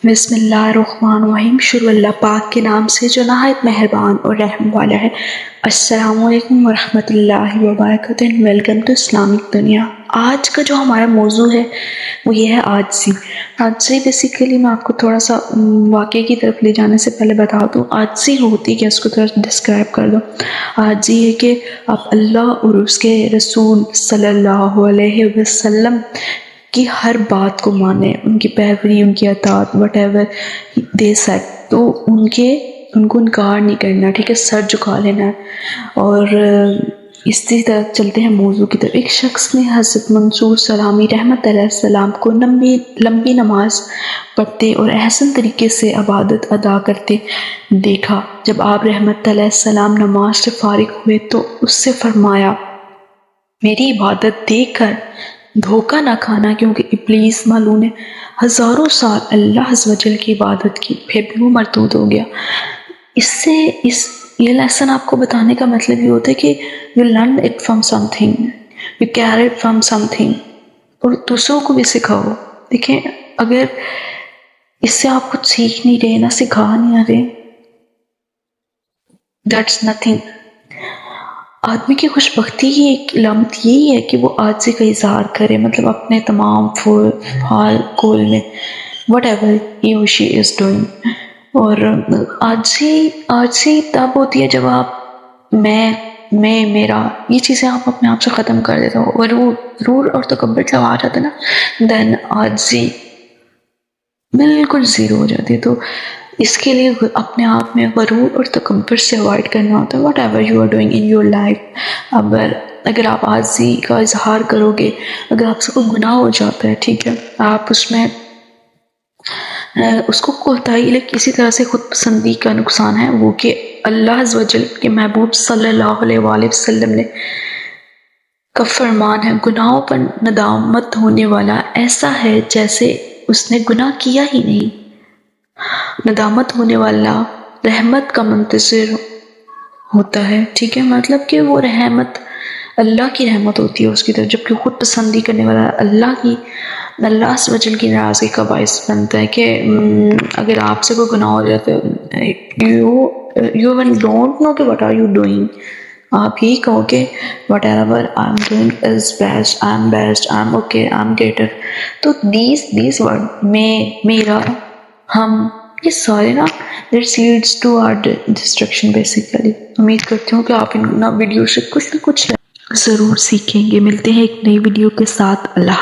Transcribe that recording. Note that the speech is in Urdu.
بسم اللہ الرحمن الرحیم، شروع اللہ پاک کے نام سے جو نہایت مہربان اور رحم والا ہے۔ السلام علیکم ورحمۃ اللہ وبرکاتہ، ویلکم ٹو اسلامک دنیا۔ آج کا جو ہمارا موضوع ہے وہ یہ ہے عاجزی۔ عاجزی بیسیکلی میں آپ کو تھوڑا سا واقعے کی طرف لے جانے سے پہلے بتا دوں عاجزی ہوتی کہ اس کو تھوڑا ڈسکرائب کر دو۔ عاجزی ہے کہ آپ اللہ اور اس کے رسول صلی اللہ علیہ وسلم کی ہر بات کو مانیں، ان کی پیروی، ان کی اطاعت، وٹ ایور دے سیڈ، تو ان کو انکار نہیں کرنا، ٹھیک ہے، سر جھکا لینا ہے۔ اور اسی طرح چلتے ہیں موضوع کی طرف۔ ایک شخص نے حضرت منصور سلامی رحمت علیہ السلام کو لمبی نماز پڑھتے اور احسن طریقے سے عبادت ادا کرتے دیکھا۔ جب آپ رحمت علیہ السلام نماز سے فارغ ہوئے تو اس سے فرمایا، میری عبادت دیکھ کر دھوکہ نہ کھانا، کیونکہ ابلیس ملعون نے ہزاروں سال اللہ عز و جل کی عبادت کی، پھر بھی وہ مردود ہو گیا۔ یہ لیسن آپ کو بتانے کا مطلب یہ ہوتا ہے کہ you learn it from something, you carry it from something، اور دوسروں کو بھی سکھاؤ۔ دیکھیں، اگر اس سے آپ کچھ سیکھ نہیں رہے، نہ سکھا نہیں رہے، that's nothing۔ آدمی کی خوش بختی کی ایک علامت یہی ہے کہ وہ عاجزی کا اظہار کرے، مطلب اپنے تمام حال کول میں what ever he or she is doing۔ اور عاجزی تب ہوتی ہے جب آپ میں میرا یہ چیزیں آپ اپنے آپ سے ختم کر دیتے ہو، غرور اور تکبر جب آ جاتا ہے نا، دین عاجزی بالکل زیرو ہو جاتی ہے۔ تو اس کے لیے اپنے آپ میں غرور اور تکبر سے اوائڈ کرنا ہوتا ہے۔ Whatever you are doing in your life, اگر آپ عاجزی کا اظہار کرو گے، اگر آپ سے کوئی گناہ ہو جاتا ہے، ٹھیک ہے، آپ اس کو کوتاہی، لیکن اسی طرح سے خود پسندی کا نقصان ہے وہ کہ اللہ عز و جل کے محبوب صلی اللہ علیہ وآلہ وسلم نے کا فرمان ہے، گناہوں پر ندامت ہونے والا ایسا ہے جیسے اس نے گناہ کیا ہی نہیں۔ ندامت ہونے والا رحمت کا منتظر ہوتا ہے، ٹھیک ہے، مطلب کہ وہ رحمت اللہ کی رحمت ہوتی ہے اس کی طرف، جبکہ خود پسندی کرنے والا اللہ عز و جل کی ناراضگی کا باعث بنتا ہے۔ کہ اگر آپ سے کوئی گناہ ہو جاتا ہے، you even don't know کہ what are you doing، آپ یہی کہو کہ whatever I'm doing is best, I'm okay, I'm greater۔ تو these word میں، میرا، ہم، یہ سارے نا that leads to our destruction basically۔ امید کرتی ہوں کہ آپ ان ویڈیو سے کچھ نہ کچھ ضرور سیکھیں گے۔ ملتے ہیں ایک نئی ویڈیو کے ساتھ۔ اللہ